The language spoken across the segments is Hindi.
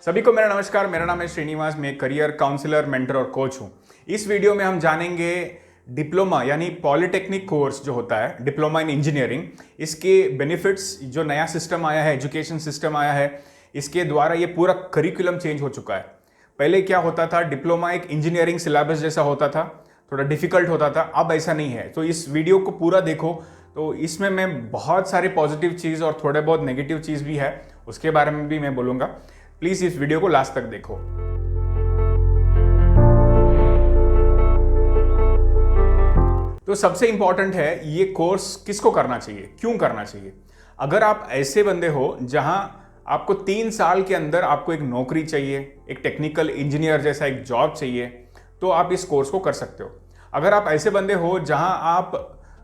सभी को मेरा नमस्कार। मेरा नाम है श्रीनिवास। मैं करियर काउंसलर, मेंटर और कोच हूं। इस वीडियो में हम जानेंगे डिप्लोमा यानी पॉलिटेक्निक कोर्स जो होता है, डिप्लोमा इन इंजीनियरिंग, इसके बेनिफिट्स। जो नया सिस्टम आया है, एजुकेशन सिस्टम आया है, इसके द्वारा ये पूरा करिकुलम चेंज हो चुका है। पहले क्या होता था, डिप्लोमा एक इंजीनियरिंग सिलेबस जैसा होता था, थोड़ा डिफिकल्ट होता था। अब ऐसा नहीं है। तो इस वीडियो को पूरा देखो, तो इसमें मैं बहुत सारी पॉजिटिव चीज़ और थोड़े बहुत नेगेटिव चीज़ भी है, उसके बारे में भी मैं बोलूँगा। प्लीज़ इस वीडियो को लास्ट तक देखो। तो सबसे इंपॉर्टेंट है, ये कोर्स किसको करना चाहिए, क्यों करना चाहिए। अगर आप ऐसे बंदे हो जहां आपको 3 साल के अंदर आपको एक नौकरी चाहिए, एक टेक्निकल इंजीनियर जैसा एक जॉब चाहिए, तो आप इस कोर्स को कर सकते हो। अगर आप ऐसे बंदे हो जहां आप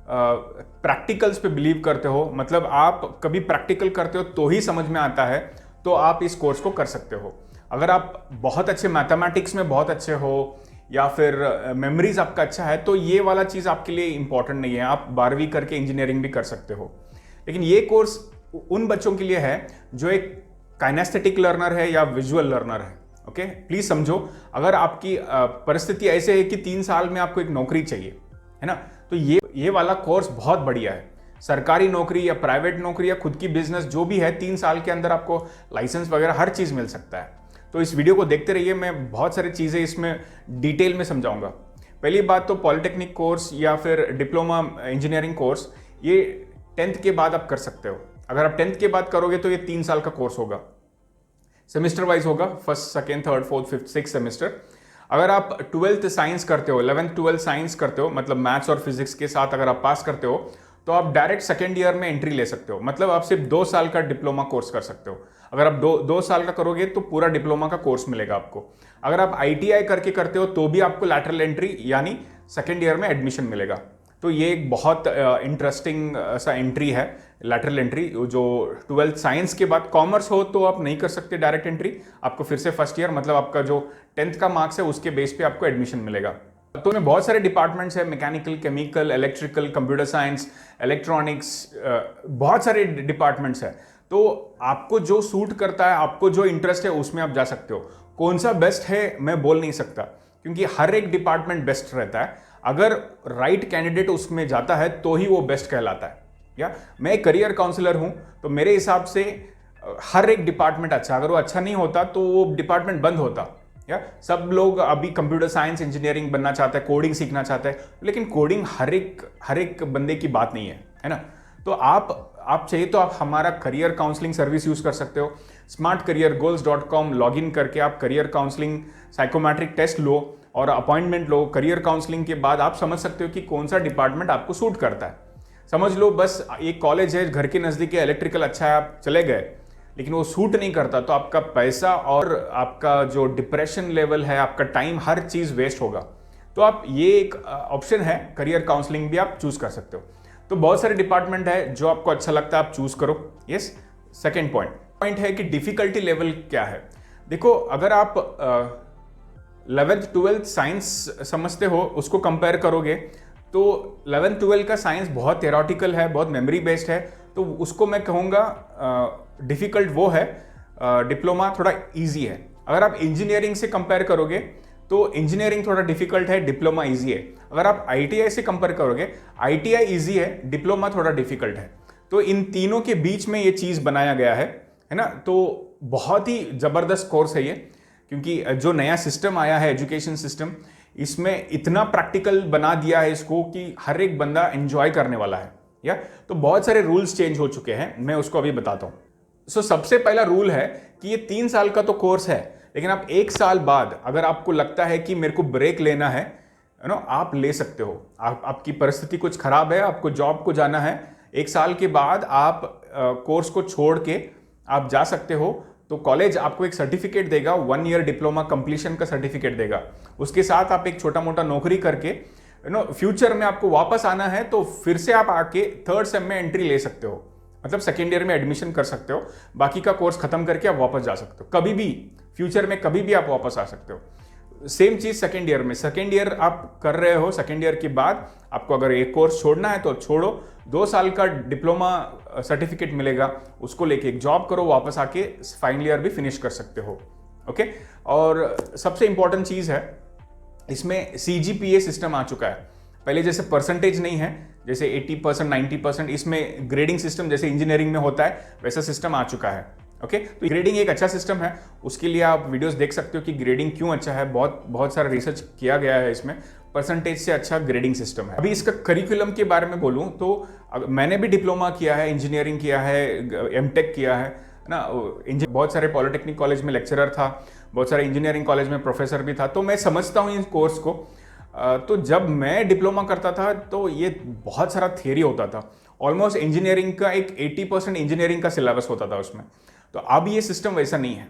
प्रैक्टिकल्स पे बिलीव करते हो, मतलब आप कभी प्रैक्टिकल करते हो तो ही समझ में आता है, तो आप इस कोर्स को कर सकते हो। अगर आप बहुत अच्छे मैथमेटिक्स में बहुत अच्छे हो या फिर मेमोरीज आपका अच्छा है, तो ये वाला चीज़ आपके लिए इंपॉर्टेंट नहीं है। आप 12वीं करके इंजीनियरिंग भी कर सकते हो। लेकिन ये कोर्स उन बच्चों के लिए है जो एक काइनेस्थेटिक लर्नर है या विजुअल लर्नर है। ओके, प्लीज समझो। अगर आपकी परिस्थिति ऐसे है कि 3 साल में आपको एक नौकरी चाहिए, है ना, तो ये वाला कोर्स बहुत बढ़िया है। सरकारी नौकरी या प्राइवेट नौकरी या खुद की बिजनेस जो भी है, 3 साल के अंदर आपको लाइसेंस वगैरह हर चीज़ मिल सकता है। तो इस वीडियो को देखते रहिए, मैं बहुत सारी चीज़ें इसमें डिटेल में समझाऊंगा। पहली बात तो पॉलिटेक्निक कोर्स या फिर डिप्लोमा इंजीनियरिंग कोर्स, ये 10th के बाद आप कर सकते हो। अगर आप 10th के बाद करोगे तो ये 3 साल का कोर्स होगा, सेमेस्टर वाइज होगा, first, second, third, fourth, fifth, six semester. अगर आप 12th साइंस करते हो, 11th 12th साइंस करते हो, मतलब मैथ्स और फिजिक्स के साथ अगर आप पास करते हो, तो आप डायरेक्ट सेकेंड ईयर में एंट्री ले सकते हो। मतलब आप सिर्फ 2 साल का डिप्लोमा कोर्स कर सकते हो। अगर आप दो साल का करोगे तो पूरा डिप्लोमा का कोर्स मिलेगा आपको। अगर आप ITI करके करते हो तो भी आपको लैटरल एंट्री यानी सेकेंड ईयर में एडमिशन मिलेगा। तो ये एक बहुत इंटरेस्टिंग सा एंट्री है, लैटरल एंट्री। जो 12th साइंस के बाद कॉमर्स हो तो आप नहीं कर सकते डायरेक्ट एंट्री, आपको फिर से फर्स्ट ईयर, मतलब आपका जो 10th का मार्क्स है उसके बेस पे आपको एडमिशन मिलेगा। तो में बहुत सारे डिपार्टमेंट्स हैं, mechanical, chemical, electrical, computer science, electronics, बहुत सारे डिपार्टमेंट्स हैं। तो आपको जो सूट करता है, आपको जो इंटरेस्ट है, उसमें आप जा सकते हो। कौन सा बेस्ट है मैं बोल नहीं सकता, क्योंकि हर एक डिपार्टमेंट बेस्ट रहता है। अगर राइट कैंडिडेट उसमें जाता है तो ही वो बेस्ट कहलाता है। या मैं करियर काउंसलर हूं, तो मेरे हिसाब से हर एक डिपार्टमेंट अच्छा, अगर वो अच्छा नहीं होता तो वो डिपार्टमेंट बंद होता। या सब लोग अभी कंप्यूटर साइंस इंजीनियरिंग बनना चाहते हैं, कोडिंग सीखना चाहते हैं, लेकिन कोडिंग हर एक बंदे की बात नहीं है ना। तो आप चाहिए तो आप हमारा करियर काउंसलिंग सर्विस यूज कर सकते हो। smartcareergoals.com लॉग इन करके आप करियर काउंसलिंग साइकोमेट्रिक टेस्ट लो और अपॉइंटमेंट लो। करियर काउंसलिंग के बाद आप समझ सकते हो कि कौन सा डिपार्टमेंट आपको सूट करता है। समझ लो बस एक कॉलेज है घर के नज़दीक है, इलेक्ट्रिकल अच्छा है, आप चले गए, लेकिन वो सूट नहीं करता, तो आपका पैसा और आपका जो डिप्रेशन लेवल है, आपका टाइम, हर चीज़ वेस्ट होगा। तो आप ये एक ऑप्शन है, करियर काउंसलिंग भी आप चूज कर सकते हो। तो बहुत सारे डिपार्टमेंट है, जो आपको अच्छा लगता है आप चूज करो। यस। सेकेंड पॉइंट है कि डिफिकल्टी लेवल क्या है। देखो, अगर आप 11th 12th साइंस समझते हो, उसको कंपेयर करोगे तो 11th 12th का साइंस बहुत थेरोटिकल है, बहुत मेमोरी बेस्ड है। तो उसको मैं कहूँगा डिफिकल्ट वो है, डिप्लोमा थोड़ा इजी है। अगर आप इंजीनियरिंग से कंपेयर करोगे तो इंजीनियरिंग थोड़ा डिफिकल्ट है, डिप्लोमा इजी है। अगर आप ITI से कंपेयर करोगे, ITI इजी है, डिप्लोमा थोड़ा डिफिकल्ट है। तो इन तीनों के बीच में ये चीज़ बनाया गया है ना। तो बहुत ही ज़बरदस्त कोर्स है ये, क्योंकि जो नया सिस्टम आया है, एजुकेशन सिस्टम, इसमें इतना प्रैक्टिकल बना दिया है इसको कि हर एक बंदा एंजॉय करने वाला है। या तो बहुत सारे रूल्स चेंज हो चुके हैं, मैं उसको अभी बताता हूँ। सबसे पहला रूल है कि ये 3 साल का तो कोर्स है, लेकिन आप 1 साल बाद अगर आपको लगता है कि मेरे को ब्रेक लेना है, आप ले सकते हो। आपकी परिस्थिति कुछ खराब है, आपको जॉब को जाना है, 1 साल के बाद आप कोर्स को छोड़ के आप जा सकते हो। तो कॉलेज आपको एक सर्टिफिकेट देगा, 1 ईयर डिप्लोमा कंप्लीशन का सर्टिफिकेट देगा। उसके साथ आप एक छोटा मोटा नौकरी करके फ्यूचर में आपको वापस आना है, तो फिर से आप आके 3rd सेम में एंट्री ले सकते हो, मतलब सेकेंड ईयर में एडमिशन कर सकते हो। बाकी का कोर्स खत्म करके आप वापस जा सकते हो, कभी भी फ्यूचर में कभी भी आप वापस आ सकते हो। सेम चीज सेकेंड ईयर में, सेकेंड ईयर आप कर रहे हो, सेकेंड ईयर के बाद आपको अगर एक कोर्स छोड़ना है तो छोड़ो, 2 साल का डिप्लोमा सर्टिफिकेट मिलेगा, उसको लेके एक जॉब करो, वापस आके फाइनल ईयर भी फिनिश कर सकते हो। ओके। और सबसे इंपॉर्टेंट चीज़ है इसमें CGPA सिस्टम आ चुका है। पहले जैसे परसेंटेज नहीं है, जैसे 80%, 90%, इसमें ग्रेडिंग सिस्टम जैसे इंजीनियरिंग में होता है वैसा सिस्टम आ चुका है। ओके, तो ग्रेडिंग एक अच्छा सिस्टम है, उसके लिए आप वीडियोस देख सकते हो कि ग्रेडिंग क्यों अच्छा है। बहुत सारा रिसर्च किया गया है इसमें, परसेंटेज से अच्छा ग्रेडिंग सिस्टम है। अभी इसका करिकुलम के बारे में बोलूँ तो मैंने भी डिप्लोमा किया है, इंजीनियरिंग किया है, MTech किया है ना। बहुत सारे पॉलिटेक्निक कॉलेज में लेक्चरर था, बहुत सारे इंजीनियरिंग कॉलेज में प्रोफेसर भी था, तो मैं समझता हूँ इस कोर्स को। तो जब मैं डिप्लोमा करता था तो ये बहुत सारा थियरी होता था, ऑलमोस्ट इंजीनियरिंग का एक 80% इंजीनियरिंग का सिलेबस होता था उसमें। तो अब ये सिस्टम वैसा नहीं है,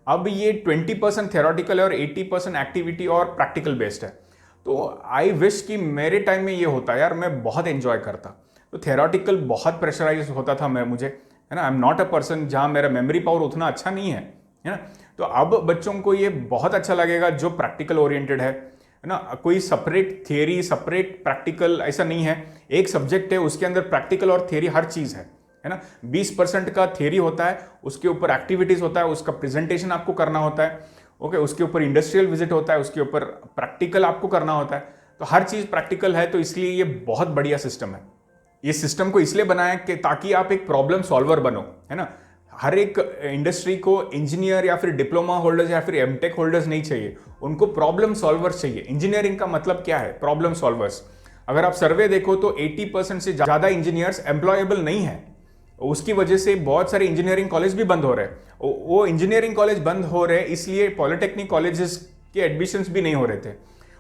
अब ये 20% थ्योरेटिकल और 80% एक्टिविटी और प्रैक्टिकल बेस्ड है। तो आई विश कि मेरे टाइम में ये होता यार, मैं बहुत एंजॉय करता। तो थ्योरेटिकल बहुत प्रेशराइज होता था मुझे, है ना। I am not a person जहाँ मेरा मेमोरी पावर उतना अच्छा नहीं है ना। तो अब बच्चों को ये बहुत अच्छा लगेगा जो प्रैक्टिकल ओरिएंटेड है ना। कोई सेपरेट थियरी सेपरेट प्रैक्टिकल ऐसा नहीं है, एक सब्जेक्ट है उसके अंदर प्रैक्टिकल और थियरी हर चीज़ है ना। 20% का थियरी होता है, उसके ऊपर एक्टिविटीज होता है, उसका प्रेजेंटेशन आपको करना होता है। ओके, उसके ऊपर इंडस्ट्रियल विजिट होता है, उसके ऊपर प्रैक्टिकल आपको करना होता है। तो हर चीज़ प्रैक्टिकल है, तो इसलिए ये बहुत बढ़िया सिस्टम है। ये सिस्टम को इसलिए बनाया कि ताकि आप एक प्रॉब्लम सॉल्वर बनो, है ना। हर एक इंडस्ट्री को इंजीनियर या फिर डिप्लोमा होल्डर्स या फिर MTech होल्डर्स नहीं चाहिए, उनको प्रॉब्लम सॉल्वर्स चाहिए। इंजीनियरिंग का मतलब क्या है? Problem solvers. अगर आप सर्वे देखो तो 80% से ज़्यादा इंजीनियर्स एम्प्लॉयबल नहीं है। उसकी वजह से बहुत सारे इंजीनियरिंग कॉलेज भी बंद हो रहे हैं। वो इंजीनियरिंग कॉलेज बंद हो रहे हैं इसलिए पॉलिटेक्निक कॉलेजेस के एडमिशन्स भी नहीं हो रहे थे।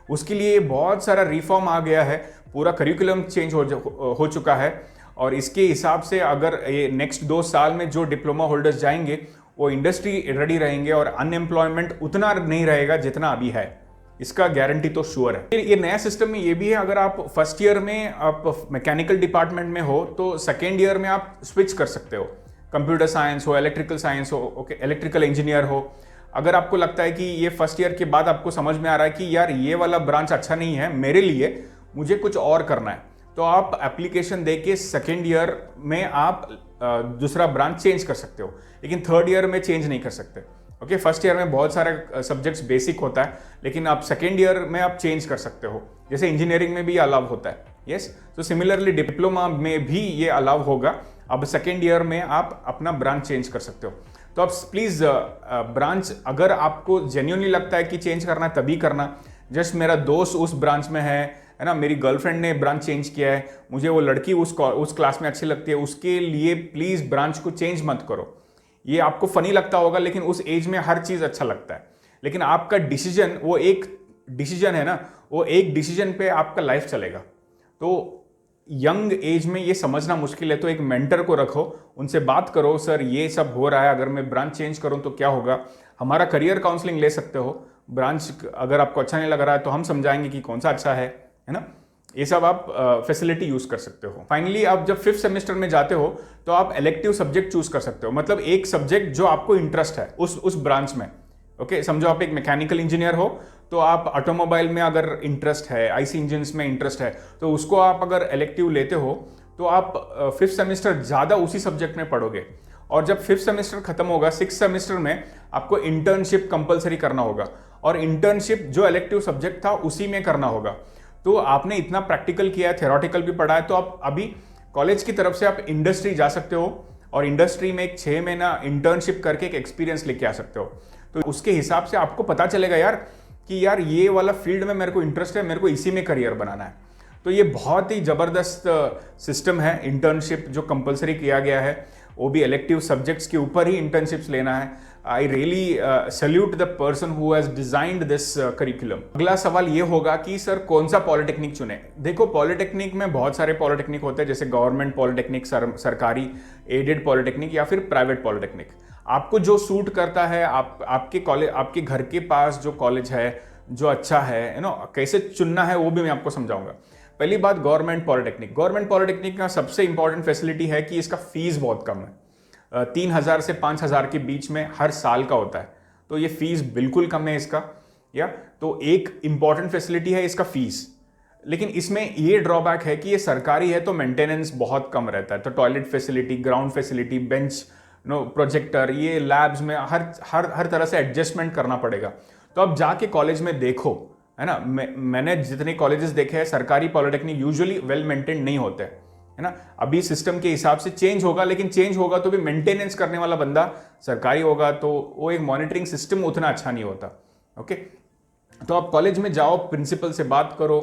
उसके लिए बहुत सारा रिफॉर्म आ गया है, पूरा करिकुलम चेंज हो चुका है। और इसके हिसाब से अगर ये नेक्स्ट 2 साल में जो डिप्लोमा होल्डर्स जाएंगे वो इंडस्ट्री रेडी रहेंगे और अनएम्प्लॉयमेंट उतना नहीं रहेगा जितना अभी है, इसका गारंटी तो श्योर है। फिर ये नया सिस्टम में ये भी है, अगर आप फर्स्ट ईयर में आप मैकेनिकल डिपार्टमेंट में हो तो सेकेंड ईयर में आप स्विच कर सकते हो, कंप्यूटर साइंस हो, इलेक्ट्रिकल साइंस हो, ओके, इलेक्ट्रिकल इंजीनियर हो। अगर आपको लगता है कि ये फर्स्ट ईयर के बाद आपको समझ में आ रहा है कि यार ये वाला ब्रांच अच्छा नहीं है मेरे लिए, मुझे कुछ और करना है, तो आप एप्लीकेशन दे के सेकेंड ईयर में आप दूसरा ब्रांच चेंज कर सकते हो, लेकिन थर्ड ईयर में चेंज नहीं कर सकते। ओके, फर्स्ट ईयर में बहुत सारे सब्जेक्ट्स बेसिक होता है, लेकिन आप सेकेंड ईयर में आप चेंज कर सकते हो, जैसे इंजीनियरिंग में भी अलाउ होता है। यस, तो सिमिलरली डिप्लोमा में भी ये अलाउ होगा। अब सेकेंड ईयर में आप अपना ब्रांच चेंज कर सकते हो। तो आप प्लीज़ ब्रांच अगर आपको जेन्युइनली लगता है कि चेंज करना है तभी करना। जस्ट मेरा दोस्त उस ब्रांच में है ना, मेरी गर्लफ्रेंड ने ब्रांच चेंज किया है, मुझे वो लड़की उस क्लास में अच्छी लगती है, उसके लिए प्लीज़ ब्रांच को चेंज मत करो। ये आपको फनी लगता होगा, लेकिन उस एज में हर चीज़ अच्छा लगता है। लेकिन आपका डिसीजन, वो एक डिसीजन है ना, वो एक डिसीजन पे आपका लाइफ चलेगा। तो यंग एज में ये समझना मुश्किल है, तो एक मेंटर को रखो, उनसे बात करो, सर ये सब हो रहा है, अगर मैं ब्रांच चेंज करूं तो क्या होगा। हमारा करियर काउंसलिंग ले सकते हो। ब्रांच अगर आपको अच्छा नहीं लग रहा है तो हम समझाएंगे कि कौन सा अच्छा है ना। ये सब आप फैसिलिटी यूज कर सकते हो। फाइनली आप जब 5th सेमेस्टर में जाते हो तो आप इलेक्टिव सब्जेक्ट चूज कर सकते हो, मतलब एक सब्जेक्ट जो आपको इंटरेस्ट है उस ब्रांच में। ओके, समझो आप एक मैकेनिकल इंजीनियर हो तो आप ऑटोमोबाइल में अगर इंटरेस्ट है, IC इंजन्स में इंटरेस्ट है, तो उसको आप अगर इलेक्टिव लेते हो तो आप 5th सेमेस्टर ज़्यादा उसी सब्जेक्ट में पढ़ोगे। और जब 5th सेमेस्टर खत्म होगा, 6th सेमेस्टर में आपको इंटर्नशिप कंपलसरी करना होगा, और इंटर्नशिप जो इलेक्टिव सब्जेक्ट था उसी में करना होगा। तो आपने इतना प्रैक्टिकल किया है, थ्योरेटिकल भी पढ़ा है, तो आप अभी कॉलेज की तरफ से आप इंडस्ट्री जा सकते हो और इंडस्ट्री में एक 6 महीना इंटर्नशिप करके एक एक्सपीरियंस लेके आ सकते हो। तो उसके हिसाब से आपको पता चलेगा यार कि यार ये वाला फील्ड में मेरे को इंटरेस्ट है, मेरे को इसी में करियर बनाना है। तो ये बहुत ही ज़बरदस्त सिस्टम है इंटर्नशिप जो कंपलसरी किया गया है, वो भी इलेक्टिव सब्जेक्ट्स के ऊपर ही इंटर्नशिप्स लेना है। I really salute the person who has designed this curriculum. अगला सवाल ये होगा कि सर कौन सा पॉलिटेक्निक चुने। देखो, पॉलिटेक्निक में बहुत सारे पॉलिटेक्निक होते हैं, जैसे गवर्नमेंट पॉलिटेक्निक, सरकारी एडेड पॉलिटेक्निक या फिर प्राइवेट पॉलिटेक्निक। आपको जो सूट करता है, आपके कॉलेज, आपके घर के पास जो कॉलेज है जो अच्छा है, यू नो, कैसे चुनना है वो भी मैं आपको समझाऊंगा। पहली बात, गवर्नमेंट पॉलिटेक्निक का सबसे इंपॉर्टेंट फैसिलिटी है कि इसका फीस बहुत कम है। 3,000 से 5,000 के बीच में हर साल का होता है, तो ये फीस बिल्कुल कम है इसका। या तो एक इंपॉर्टेंट फैसिलिटी है इसका फीस, लेकिन इसमें ये ड्रॉबैक है कि ये सरकारी है तो मेंटेनेंस बहुत कम रहता है। तो toilet facility, ground facility, bench projector, ये लैब्स में हर तरह से एडजस्टमेंट करना पड़ेगा। तो अब जाके कॉलेज में देखो, है ना। मैंने जितने कॉलेजेस देखे हैं, सरकारी पॉलिटेक्निक यूजुअली वेल मेंटेन नहीं होते, है ना। अभी सिस्टम के हिसाब से चेंज होगा, लेकिन चेंज होगा तो भी मेंटेनेंस करने वाला बंदा सरकारी होगा, तो वो एक मॉनिटरिंग सिस्टम उतना अच्छा नहीं होता। ओके, तो आप कॉलेज में जाओ, प्रिंसिपल से बात करो,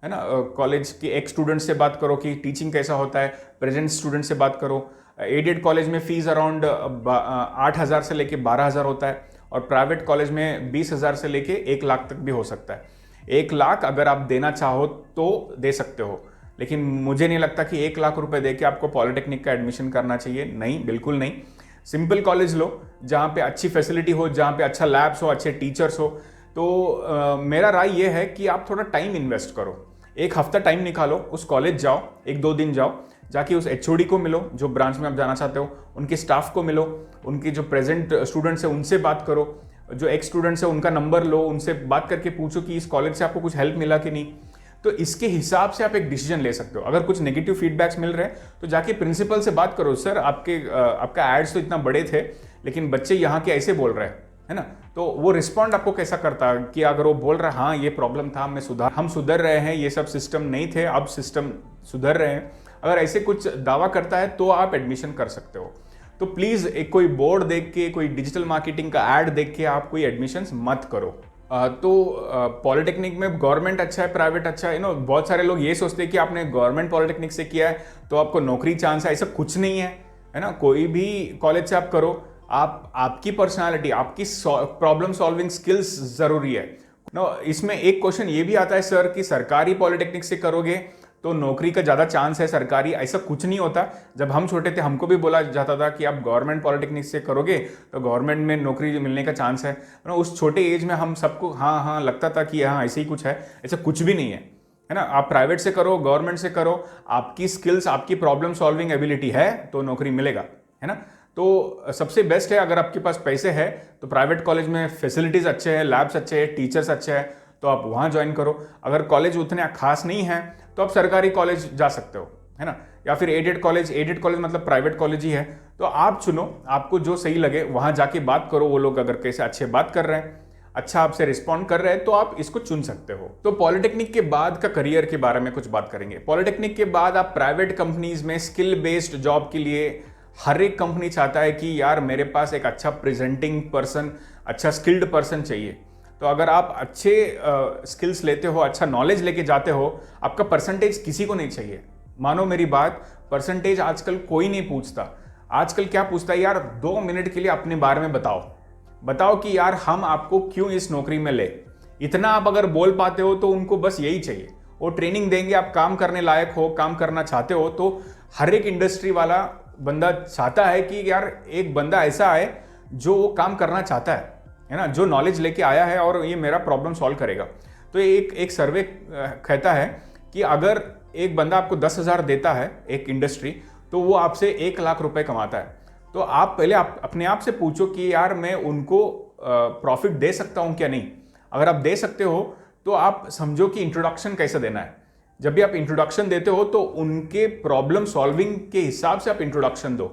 है ना, कॉलेज के एक स्टूडेंट से बात करो कि टीचिंग कैसा होता है, प्रेजेंट स्टूडेंट से बात करो। एडेड कॉलेज में फीस अराउंड 8,000 से लेके 12,000 होता है, और प्राइवेट कॉलेज में 20,000 से लेके 1 लाख तक भी हो सकता है। 1 लाख अगर आप देना चाहो तो दे सकते हो, लेकिन मुझे नहीं लगता कि 1 लाख रुपए दे के आपको पॉलिटेक्निक का एडमिशन करना चाहिए। नहीं, बिल्कुल नहीं। सिंपल कॉलेज लो जहाँ पे अच्छी फैसिलिटी हो, जहाँ पे अच्छा लैब्स हो, अच्छे टीचर्स हो। तो मेरा राय ये है कि आप थोड़ा टाइम इन्वेस्ट करो, 1 हफ्ता टाइम निकालो, उस कॉलेज जाओ, 1-2 दिन जाओ, जाके उस एचओडी को मिलो जो ब्रांच में आप जाना चाहते हो, उनके स्टाफ को मिलो, उनके जो प्रेजेंट स्टूडेंट्स हैं उनसे बात करो, जो एक्स स्टूडेंट्स हैं उनका नंबर लो, उनसे बात करके पूछो कि इस कॉलेज से आपको कुछ हेल्प मिला कि नहीं। तो इसके हिसाब से आप एक डिसीजन ले सकते हो। अगर कुछ नेगेटिव फीडबैक्स मिल रहे हैं तो जाके प्रिंसिपल से बात करो, सर आपका एड्स तो इतना बड़े थे लेकिन बच्चे यहाँ के ऐसे बोल रहे हैं, है ना। तो वो रिस्पॉन्ड आपको कैसा करता है कि अगर वो बोल रहा है हाँ ये प्रॉब्लम था, हम सुधर रहे हैं, ये सब सिस्टम नहीं थे, अब सिस्टम सुधर रहे हैं, अगर ऐसे कुछ दावा करता है तो आप एडमिशन कर सकते हो। तो प्लीज़ एक कोई बोर्ड देख के, कोई डिजिटल मार्केटिंग का ऐड देख के आप कोई एडमिशन्स मत करो। तो पॉलिटेक्निक में गवर्नमेंट अच्छा है, प्राइवेट अच्छा है, बहुत सारे लोग ये सोचते हैं कि आपने गवर्नमेंट पॉलिटेक्निक से किया है तो आपको नौकरी चांस है, ऐसा कुछ नहीं है ना। कोई भी कॉलेज से आप करो, आपकी पर्सनालिटी, आपकी प्रॉब्लम सॉल्विंग स्किल्स जरूरी है। इसमें एक क्वेश्चन ये भी आता है सर कि सरकारी पॉलिटेक्निक से करोगे तो नौकरी का ज़्यादा चांस है, सरकारी ऐसा कुछ नहीं होता। जब हम छोटे थे हमको भी बोला जाता था कि आप गवर्नमेंट पॉलिटेक्निक से करोगे तो गवर्नमेंट में नौकरी मिलने का चांस है। उस छोटे एज में हम सबको हाँ लगता था कि हाँ ऐसे ही कुछ है, ऐसा कुछ भी नहीं है ना। आप प्राइवेट से करो, गवर्नमेंट से करो, आपकी स्किल्स, आपकी प्रॉब्लम सॉल्विंग एबिलिटी है तो नौकरी मिलेगा, है ना। तो सबसे बेस्ट है, अगर आपके पास पैसे है तो प्राइवेट कॉलेज में फैसिलिटीज़ अच्छे हैं, लैब्स अच्छे हैं, टीचर्स अच्छे हैं, तो आप वहाँ ज्वाइन करो। अगर कॉलेज उतने खास नहीं है तो आप सरकारी कॉलेज जा सकते हो, है ना। या फिर एडेड कॉलेज मतलब प्राइवेट कॉलेज ही है, तो आप चुनो, आपको जो सही लगे वहाँ जाके बात करो। वो लोग अगर कैसे अच्छे बात कर रहे हैं, अच्छा आपसे रिस्पॉन्ड कर रहे हैं, तो आप इसको चुन सकते हो। तो पॉलिटेक्निक के बाद का करियर के बारे में कुछ बात करेंगे। पॉलिटेक्निक के बाद आप प्राइवेट कंपनीज में स्किल बेस्ड जॉब के लिए, हर एक कंपनी चाहता है कि यार मेरे पास एक अच्छा प्रेजेंटिंग पर्सन, अच्छा स्किल्ड पर्सन चाहिए। तो अगर आप अच्छे स्किल्स लेते हो, अच्छा नॉलेज लेके जाते हो, आपका परसेंटेज किसी को नहीं चाहिए। मानो मेरी बात, परसेंटेज आजकल कोई नहीं पूछता। आजकल क्या पूछता है यार, 2 मिनट के लिए अपने बारे में बताओ कि यार हम आपको क्यों इस नौकरी में ले। इतना आप अगर बोल पाते हो तो उनको बस यही चाहिए। वो ट्रेनिंग देंगे, आप काम करने लायक हो, काम करना चाहते हो, तो हर एक इंडस्ट्री वाला बंदा चाहता है कि यार एक बंदा ऐसा आए जो वो काम करना चाहता है ना, जो नॉलेज लेके आया है और ये मेरा प्रॉब्लम सॉल्व करेगा। तो एक सर्वे कहता है कि अगर एक बंदा आपको 10,000 देता है एक इंडस्ट्री, तो वो आपसे 1 लाख रुपए कमाता है। तो आप पहले अपने आप से पूछो कि यार मैं उनको प्रॉफिट दे सकता हूँ क्या नहीं। अगर आप दे सकते हो तो आप समझो कि इंट्रोडक्शन कैसे देना है। जब भी आप इंट्रोडक्शन देते हो तो उनके प्रॉब्लम सॉल्विंग के हिसाब से आप इंट्रोडक्शन दो।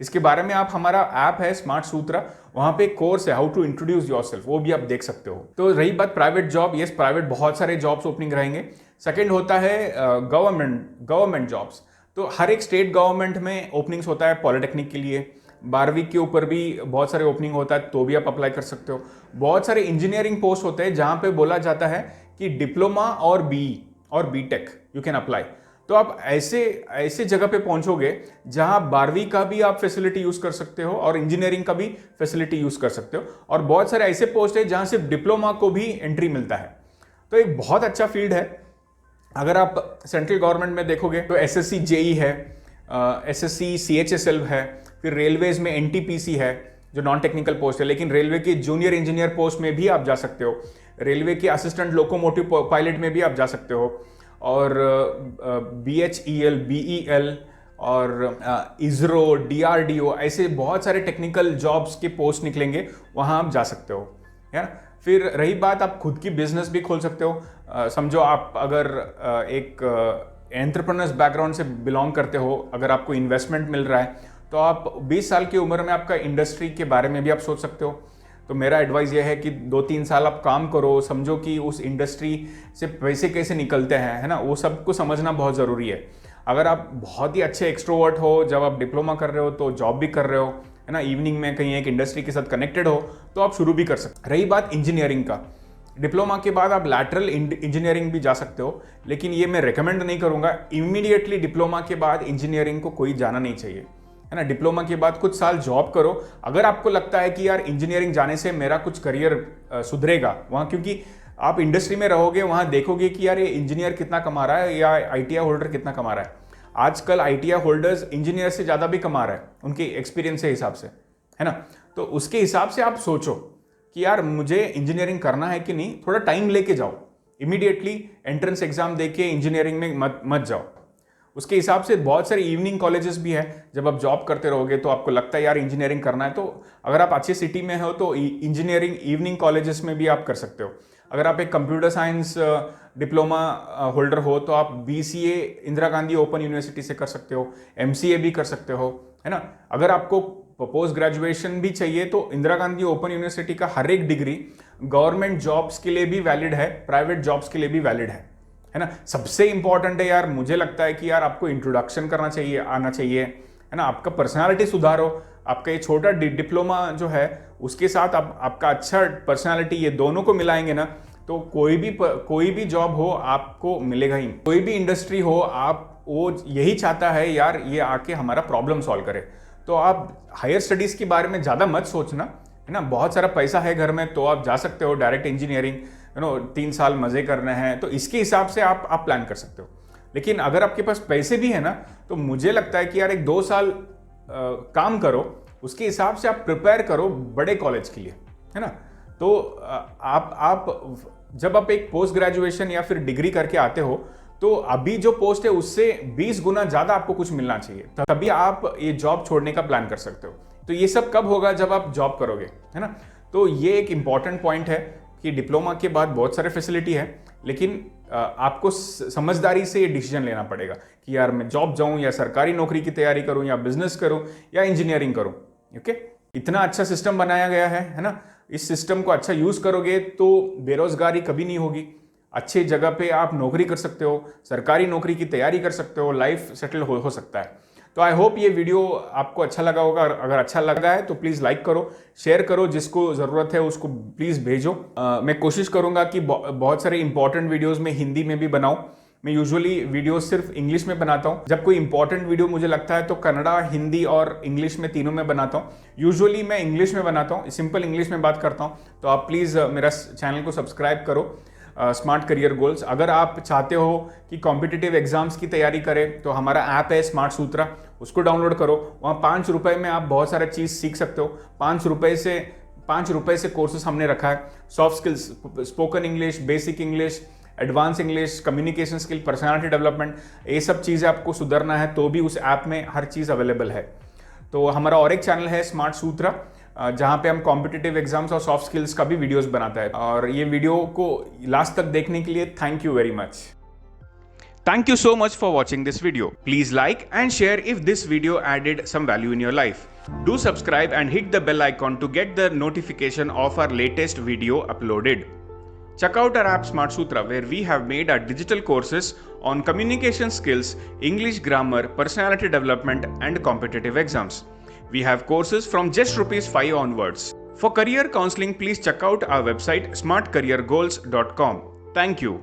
इसके बारे में आप, हमारा ऐप है स्मार्ट सूत्रा, वहां पे कोर्स है हाउ टू इंट्रोड्यूस योरसेल्फ, वो भी आप देख सकते हो। तो रही बात प्राइवेट जॉब, यस प्राइवेट बहुत सारे जॉब्स ओपनिंग रहेंगे। सेकंड होता है गवर्नमेंट जॉब्स। तो हर एक स्टेट गवर्नमेंट में ओपनिंग्स होता है पॉलिटेक्निक के लिए। 12वीं के ऊपर भी बहुत सारे ओपनिंग होता है, तो भी आप अप्लाई कर सकते हो। बहुत सारे इंजीनियरिंग पोस्ट होते हैं जहां पे बोला जाता है कि डिप्लोमा और बीई और बीटेक यू कैन अप्लाई। तो आप ऐसे जगह पे पहुंचोगे जहां 12वीं का भी आप फैसिलिटी यूज कर सकते हो और इंजीनियरिंग का भी फैसिलिटी यूज कर सकते हो। और बहुत सारे ऐसे पोस्ट है जहां सिर्फ डिप्लोमा को भी एंट्री मिलता है। तो एक बहुत अच्छा फील्ड है। अगर आप सेंट्रल गवर्नमेंट में देखोगे तो एसएससी जेई है, एसएससी सीएचएसएल है, फिर रेलवेज में एनटीपीसी है जो नॉन टेक्निकल पोस्ट है, लेकिन रेलवे के जूनियर इंजीनियर पोस्ट में भी आप जा सकते हो। रेलवे के असिस्टेंट लोकोमोटिव पायलट में भी आप जा सकते हो। और BHEL, BEL और इसरो, DRDO, ऐसे बहुत सारे टेक्निकल जॉब्स के पोस्ट निकलेंगे, वहाँ आप जा सकते हो, है ना। फिर रही बात, आप खुद की बिजनेस भी खोल सकते हो। समझो आप अगर एक एंटरप्रेन्योर्स बैकग्राउंड से बिलोंग करते हो, अगर आपको इन्वेस्टमेंट मिल रहा है तो आप 20 साल की उम्र में आपका इंडस्ट्री के बारे में भी आप सोच सकते हो। तो मेरा एडवाइस ये है कि 2-3 साल आप काम करो, समझो कि उस इंडस्ट्री से पैसे कैसे निकलते हैं, है ना, वो सबको समझना बहुत ज़रूरी है। अगर आप बहुत ही अच्छे एक्सट्रोवर्ट हो, जब आप डिप्लोमा कर रहे हो तो जॉब भी कर रहे हो, है ना, इवनिंग में कहीं एक इंडस्ट्री के साथ कनेक्टेड हो, तो आप शुरू भी कर सकते। रही बात इंजीनियरिंग का, डिप्लोमा के बाद आप लैटरल इंजीनियरिंग भी जा सकते हो, लेकिन ये मैं रेकमेंड नहीं करूँगा। इमीडिएटली डिप्लोमा के बाद इंजीनियरिंग को कोई जाना नहीं चाहिए, है ना। डिप्लोमा के बाद कुछ साल जॉब करो। अगर आपको लगता है कि यार इंजीनियरिंग जाने से मेरा कुछ करियर सुधरेगा वहाँ, क्योंकि आप इंडस्ट्री में रहोगे, वहाँ देखोगे कि यार ये इंजीनियर कितना कमा रहा है या आईटीआई होल्डर कितना कमा रहा है। आजकल आईटीआई होल्डर्स इंजीनियर से ज़्यादा भी कमा रहे हैं उनके एक्सपीरियंस के हिसाब से, है ना। तो उसके हिसाब से आप सोचो कि यार मुझे इंजीनियरिंग करना है कि नहीं, थोड़ा टाइम लेके जाओ। इमीडिएटली एंट्रेंस एग्जाम दे के इंजीनियरिंग में मत जाओ। उसके हिसाब से बहुत सारे इवनिंग कॉलेजेस भी है। जब आप जॉब करते रहोगे तो आपको लगता है यार इंजीनियरिंग करना है, तो अगर आप अच्छी सिटी में हो तो इंजीनियरिंग इवनिंग कॉलेजेस में भी आप कर सकते हो। अगर आप एक कंप्यूटर साइंस डिप्लोमा होल्डर हो तो आप BCA Indira Gandhi open university से कर सकते हो, एमसीए भी कर सकते हो, है ना। अगर आपको पोस्ट ग्रेजुएशन भी चाहिए तो इंदिरा गांधी ओपन यूनिवर्सिटी का हर एक डिग्री गवर्नमेंट जॉब्स के लिए भी वैलिड है, प्राइवेट जॉब्स के लिए भी वैलिड है ना। सबसे इंपॉर्टेंट है यार, मुझे लगता है कि यार आपको इंट्रोडक्शन करना चाहिए, आना चाहिए, है ना। आपका पर्सनालिटी सुधारो। आपका ये छोटा डिप्लोमा जो है उसके साथ आपका अच्छा पर्सनालिटी, ये दोनों को मिलाएंगे ना, तो कोई भी जॉब हो आपको मिलेगा ही। कोई भी इंडस्ट्री हो, आप वो यही चाहता है यार ये आके हमारा प्रॉब्लम सॉल्व करे। तो आप हायर स्टडीज के बारे में ज़्यादा मत सोचना, है ना। बहुत सारा पैसा है घर में तो आप जा सकते हो डायरेक्ट इंजीनियरिंग, 3 साल मजे करने हैं, तो इसके हिसाब से आप प्लान कर सकते हो। लेकिन अगर आपके पास पैसे भी है ना, तो मुझे लगता है कि यार 1-2 साल काम करो, उसके हिसाब से आप प्रिपेयर करो बड़े कॉलेज के लिए, है ना। तो आप जब आप एक पोस्ट ग्रेजुएशन या फिर डिग्री करके आते हो तो अभी जो पोस्ट है उससे 20 गुना ज़्यादा आपको कुछ मिलना चाहिए, तभी आप ये जॉब छोड़ने का प्लान कर सकते हो। तो ये सब कब होगा, जब आप जॉब करोगे, है ना। तो ये एक इंपॉर्टेंट पॉइंट है कि डिप्लोमा के बाद बहुत सारे फैसिलिटी है, लेकिन आपको समझदारी से ये डिसीजन लेना पड़ेगा कि यार मैं जॉब जाऊं या सरकारी नौकरी की तैयारी करूं या बिजनेस करूं या इंजीनियरिंग करूं। ओके, इतना अच्छा सिस्टम बनाया गया है ना। इस सिस्टम को अच्छा यूज करोगे तो बेरोजगारी कभी नहीं होगी, अच्छे जगह पे आप नौकरी कर सकते हो, सरकारी नौकरी की तैयारी कर सकते हो, लाइफ सेटल हो सकता है। तो आई होप ये वीडियो आपको अच्छा लगा होगा। अगर अच्छा लगा है तो प्लीज़ लाइक करो, शेयर करो, जिसको ज़रूरत है उसको प्लीज़ भेजो। मैं कोशिश करूँगा कि बहुत सारे इंपॉर्टेंट वीडियोस में हिंदी में भी बनाऊँ। मैं यूजुअली वीडियो सिर्फ इंग्लिश में बनाता हूँ। जब कोई इंपॉर्टेंट वीडियो मुझे लगता है तो कन्नड़ा, हिंदी और इंग्लिश में तीनों में बनाता हूँ। यूजुअली मैं इंग्लिश में बनाता हूँ, सिंपल इंग्लिश में बात करता हूँ। तो आप प्लीज़ मेरा चैनल को सब्सक्राइब करो, स्मार्ट करियर गोल्स। अगर आप चाहते हो कि कॉम्पिटिटिव एग्जाम्स की तैयारी करें तो हमारा ऐप है स्मार्ट सूत्रा, उसको डाउनलोड करो। वहाँ 5 रुपए में आप बहुत सारा चीज़ सीख सकते हो। 5 रुपए से कोर्सेस हमने रखा है। Soft skills, spoken English, basic English, advance English, communication skill, personality development, ये सब चीज़ें आपको सुधरना है तो भी उस ऐप में हर चीज़ अवेलेबल है। तो हमारा और एक चैनल है स्मार्ट सूत्रा, जहाँ पे हम कॉम्पिटिटिव एग्जाम्स और सॉफ्ट स्किल्स का भी वीडियोस बनाता है। और ये वीडियो को लास्ट तक देखने के लिए thank you very much. Thank you so much for watching this video. Please like and share if this video added some value in your life. Do subscribe and hit the bell icon to get the notification of our latest video uploaded. Check out our app Smart Sutra, where we have made our digital courses on communication skills, English grammar, personality development, and competitive exams. We have courses from just ₹5 onwards. For career counseling, please check out our website smartcareergoals.com. Thank you.